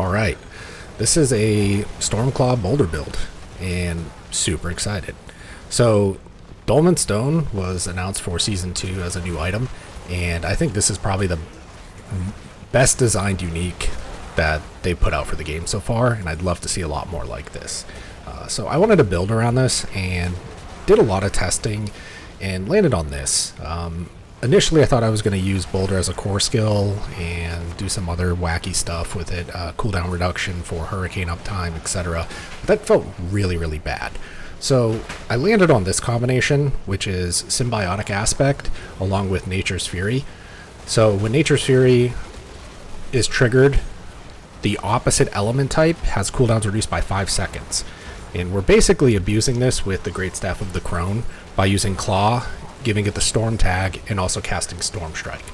Alright, this is a Stormclaw Boulder build, and super excited. So, Dolmen Stone was announced for Season 2 as a new item, and I think this is probably the best designed unique that they put out for the game so far, and I'd love to see a lot more like this. So I wanted to build around this, and did a lot of testing, and landed on this. Initially I thought I was going to use Boulder as a core skill and do some other wacky stuff with it, cooldown reduction for hurricane uptime, etc. But that felt really bad. So I landed on this combination, which is Symbiotic Aspect along with Nature's Fury. So when Nature's Fury is triggered, the opposite element type has cooldowns reduced by 5 seconds. And we're basically abusing this with the Great Staff of the Crone by using Claw, giving it the Storm tag, and also casting Storm Strike.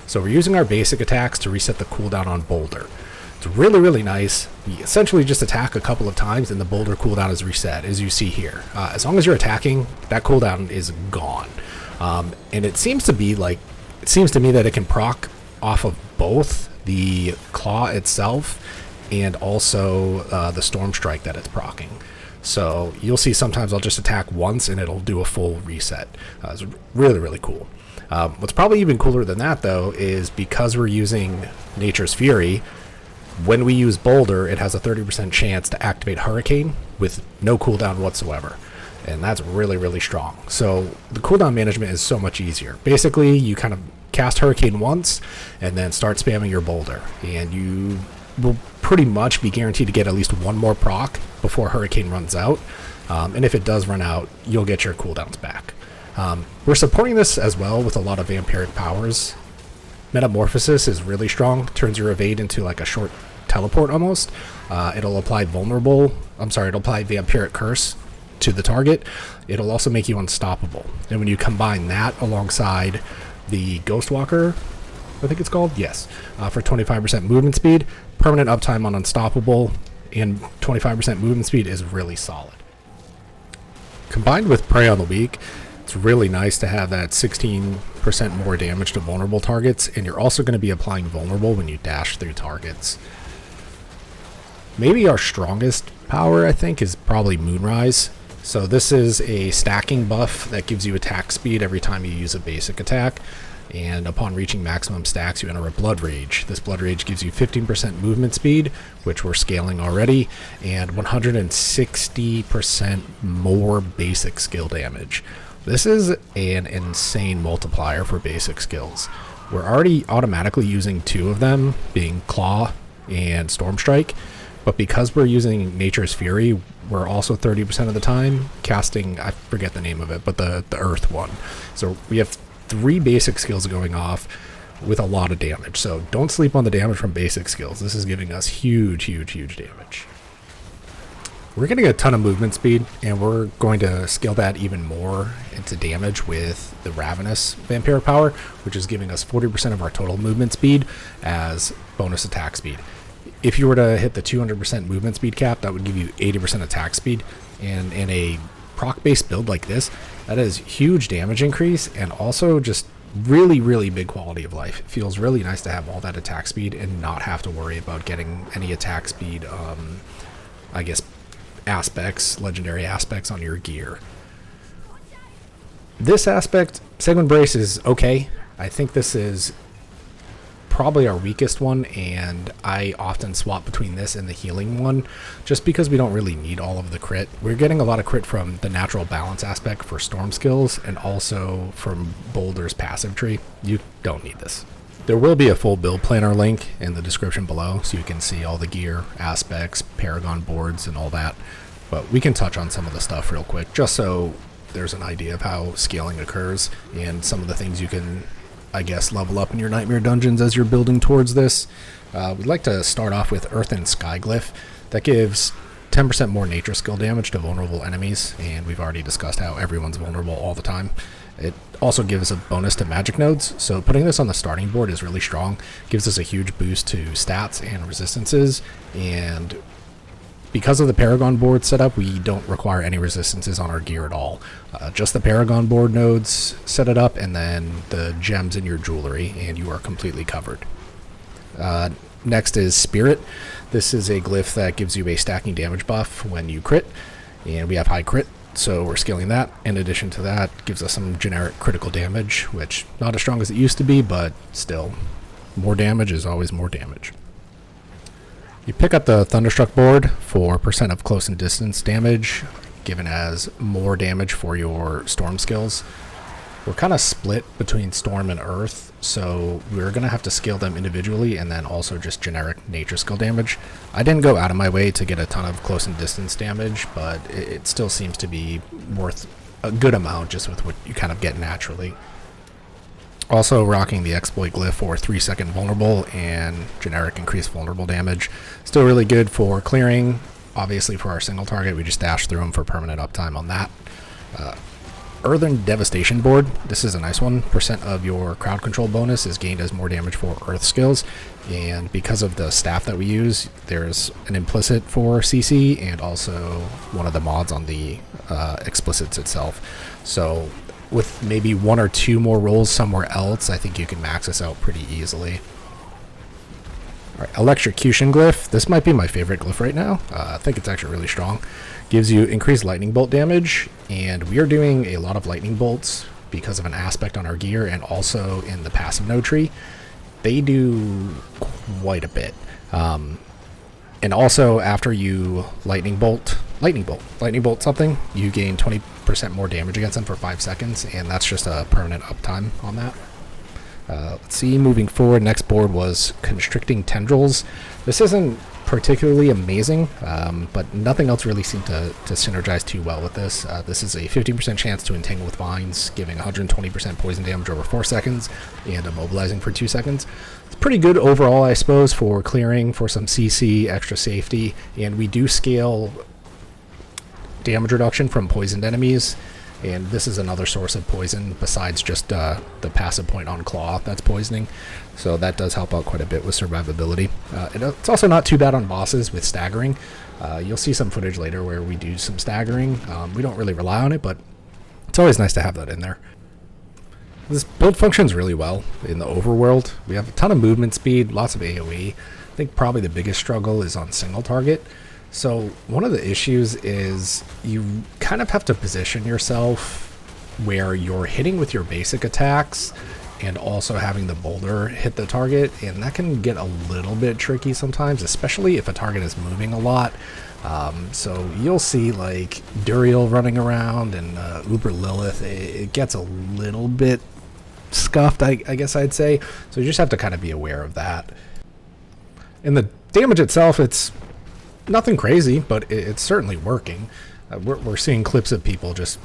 So we're using our basic attacks to reset the cooldown on Boulder. It's really nice. You essentially just attack a couple of times and the Boulder cooldown is reset, as you see here. As long as you're attacking, that cooldown is gone. And it seems to me that it can proc off of both the Claw itself and also the Storm Strike that it's proccing. So you'll see sometimes I'll just attack once and it'll do a full reset. It's really cool. What's probably even cooler than that, though, is because we're using Nature's Fury, when we use Boulder, it has a 30% chance to activate Hurricane with no cooldown whatsoever. And that's really strong. So the cooldown management is so much easier. Basically, you kind of cast Hurricane once and then start spamming your Boulder. And you will pretty much be guaranteed to get at least one more proc before Hurricane runs out. And if it does run out, you'll get your cooldowns back. We're supporting this as well with a lot of Vampiric powers. Metamorphosis is really strong, turns your evade into like a short teleport almost. It'll apply Vampiric Curse to the target. It'll also make you unstoppable. And when you combine that alongside the Ghostwalker, I think it's called, yes, for 25% movement speed, permanent uptime on Unstoppable, and 25% movement speed is really solid. Combined with Prey on the Weak, it's really nice to have that 16% more damage to vulnerable targets, and you're also going to be applying vulnerable when you dash through targets. Maybe our strongest power, I think, is probably Moonrise. So this is a stacking buff that gives you attack speed every time you use a basic attack. And upon reaching maximum stacks, you enter a Blood Rage. This Blood Rage gives you 15% movement speed, which we're scaling already, and 160% more basic skill damage. This is an insane multiplier for basic skills. We're already automatically using 2 of them, being Claw and Storm Strike, but because we're using Nature's Fury, we're also 30% of the time casting, I forget the name of it, but the Earth one. So we have 3 basic skills going off with a lot of damage. So don't sleep on the damage from basic skills. This is giving us huge damage. We're getting a ton of movement speed, and we're going to scale that even more into damage with the Ravenous Vampiric power, which is giving us 40% of our total movement speed as bonus attack speed. If you were to hit the 200% movement speed cap, that would give you 80% attack speed. And in a proc-based build like this, that is huge damage increase and also just really big quality of life. It feels really nice to have all that attack speed and not have to worry about getting any attack speed, I guess, legendary aspects on your gear. This aspect, Sanguine Brace, is okay. I think this is probably our weakest one, and I often swap between this and the healing one just because we don't really need all of the crit. We're getting a lot of crit from the natural balance aspect for storm skills and also from Boulder's passive tree. You don't need this. There will be a full build planner link in the description below so you can see all the gear, aspects, Paragon boards, and all that, but we can touch on some of the stuff real quick just so there's an idea of how scaling occurs and some of the things you can, I guess, level up in your Nightmare dungeons as you're building towards this. We'd like to start off with Earth and Sky Glyph. That gives 10% more nature skill damage to vulnerable enemies, and we've already discussed how everyone's vulnerable all the time. It also gives a bonus to magic nodes, so putting this on the starting board is really strong. Gives us a huge boost to stats and resistances, and because of the Paragon board setup, we don't require any resistances on our gear at all. Just the Paragon board nodes set it up, and then the gems in your jewelry, and you are completely covered. Next is Spirit. This is a glyph that gives you a stacking damage buff when you crit, and we have high crit, so we're scaling that. In addition to that, gives us some generic critical damage, which not as strong as it used to be, but still, more damage is always more damage. You pick up the Thunderstruck board for % of close and distance damage, given as more damage for your storm skills. We're kind of split between Storm and Earth, so we're going to have to scale them individually and then also just generic nature skill damage. I didn't go out of my way to get a ton of close and distance damage, but it still seems to be worth a good amount just with what you kind of get naturally. Also rocking the exploit glyph for 3-second vulnerable and generic increased vulnerable damage. Still really good for clearing. Obviously for our single target, we just dash through them for permanent uptime on that. Earthen Devastation board. This is a nice one. % of your crowd control bonus is gained as more damage for Earth skills, and because of the staff that we use, there's an implicit for CC and also one of the mods on the explicits itself. So with maybe 1 or 2 more rolls somewhere else, I think you can max this out pretty easily. Alright, Electrocution glyph. This might be my favorite glyph right now. I think it's actually really strong. Gives you increased lightning bolt damage, and we are doing a lot of lightning bolts because of an aspect on our gear and also in the passive node tree. They do quite a bit. And also after you lightning bolt something, you gain 20% more damage against them for 5 seconds, and that's just a permanent uptime on that. Let's see, moving forward, next board was Constricting Tendrils. This isn't particularly amazing, but nothing else really seemed to synergize too well with this. This is a 50% chance to entangle with vines, giving 120% poison damage over 4 seconds and immobilizing for 2 seconds. It's pretty good overall, I suppose, for clearing, for some CC, extra safety, and we do scale damage reduction from poisoned enemies. And this is another source of poison besides just the passive point on Claw that's poisoning. So that does help out quite a bit with survivability. It's also not too bad on bosses with staggering. You'll see some footage later where we do some staggering. We don't really rely on it, but it's always nice to have that in there. This build functions really well in the overworld. We have a ton of movement speed, lots of AoE. I think probably the biggest struggle is on single target. So one of the issues is you kind of have to position yourself where you're hitting with your basic attacks and also having the boulder hit the target, and that can get a little bit tricky sometimes, especially if a target is moving a lot. So you'll see like Duriel running around and Uber Lilith. It gets a little bit scuffed, I guess I'd say. So you just have to kind of be aware of that. And the damage itself, it's nothing crazy, but it's certainly working. We're seeing clips of people just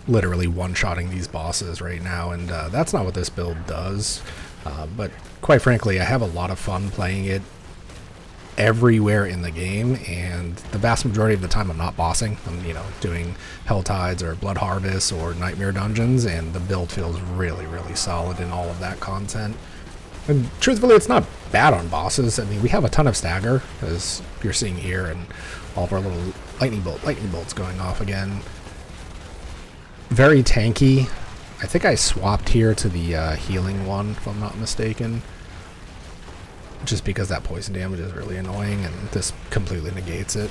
literally one-shotting these bosses right now, and that's not what this build does. But quite frankly, I have a lot of fun playing it everywhere in the game, and the vast majority of the time I'm not bossing. I'm, doing Hell Tides or Blood Harvest or Nightmare Dungeons, and the build feels really, really solid in all of that content. And truthfully, it's not bad on bosses. I mean, we have a ton of stagger, as you're seeing here, and all of our little lightning bolts going off again. Very tanky. I think I swapped here to the healing one, if I'm not mistaken. Just because that poison damage is really annoying, and this completely negates it.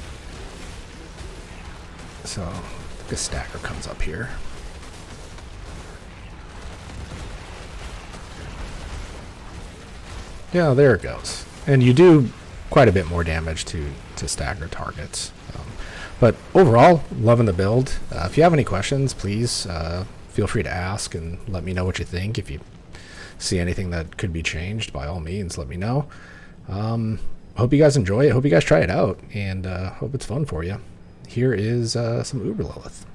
So, I think a stagger comes up here. Yeah, there it goes. And you do quite a bit more damage to stagger targets. But overall, loving the build. If you have any questions, please feel free to ask and let me know what you think. If you see anything that could be changed, by all means, let me know. Hope you guys enjoy it. Hope you guys try it out, and hope it's fun for you. Here is some Uber Lilith.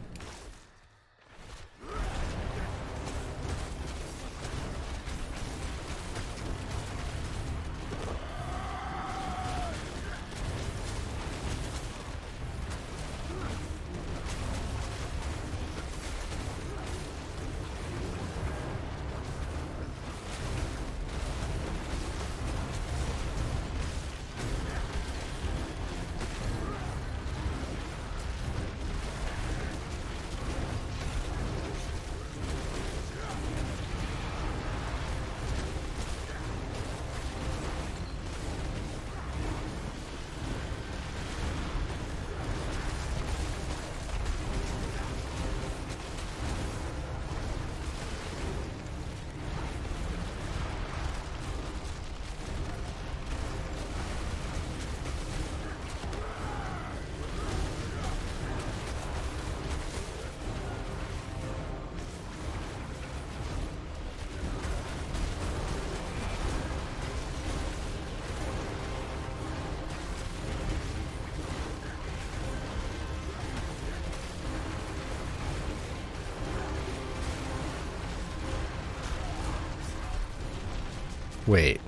Wait,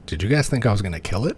did you guys think I was going to kill it?